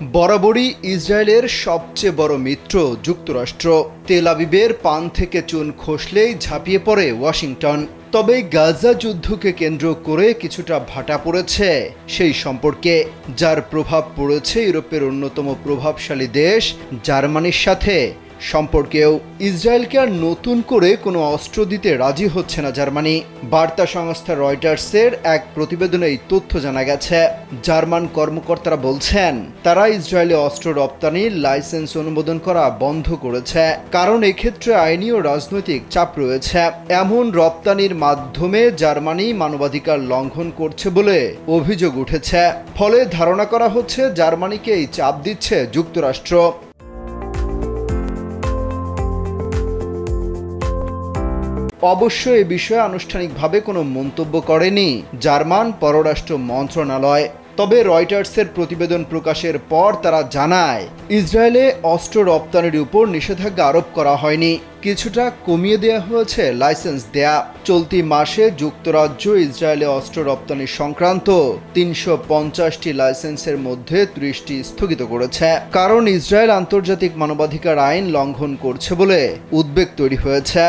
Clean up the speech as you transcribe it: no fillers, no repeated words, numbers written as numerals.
বরাবরই ইসরায়েলের সবচেয়ে বড় মিত্র যুক্তরাষ্ট্র। তেল আবিবের পান থেকে চুন খসলেই ঝাঁপিয়ে পড়ে ওয়াশিংটন। তবে গাজা যুদ্ধকে কেন্দ্র করে কিছুটা ভাটা পড়েছে সেই সম্পর্কে, যার প্রভাব পড়েছে ইউরোপের অন্যতম প্রভাবশালী দেশ জার্মানির সাথে সম্পর্কেও। ইসরায়েলকে আর নতুন করে কোনো অস্ত্র দিতে রাজি হচ্ছে না জার্মানি। বার্তা সংস্থা রয়টার্সের এক প্রতিবেদনে এই তথ্য জানা গেছে। জার্মান কর্মকর্তারা বলছেন, তারা ইসরায়েলে অস্ত্র রপ্তানির লাইসেন্স অনুমোদন করা বন্ধ করেছে, কারণ এক্ষেত্রে আইনি ও রাজনৈতিক চাপ রয়েছে। এমন রপ্তানির মাধ্যমে জার্মানি মানবাধিকার লঙ্ঘন করছে বলে অভিযোগ উঠেছে। ফলে ধারণা করা হচ্ছে জার্মানিকে এই চাপ দিচ্ছে যুক্তরাষ্ট্র। অবশ্য এ বিষয়ে আনুষ্ঠানিকভাবে কোনো মন্তব্য করেনি জার্মান পররাষ্ট্র মন্ত্রণালয়। তবে রয়টার্সের প্রতিবেদন প্রকাশের পর তারা জানায়, ইসরায়েলে অস্ত্র রপ্তানির উপর নিষেধাজ্ঞা আরোপ করা হয়নি, কিছুটা কমিয়ে দেওয়া হয়েছে লাইসেন্স দেয়া। চলতি মাসে যুক্তরাজ্য ইসরায়েলে অস্ত্র রপ্তানি সংক্রান্ত ৩৫০টি লাইসেন্সের মধ্যে ৩০টি স্থগিত করেছে, কারণ ইসরায়েল আন্তর্জাতিক মানবাধিকার আইন লঙ্ঘন করছে বলে উদ্বেগ তৈরি হয়েছে।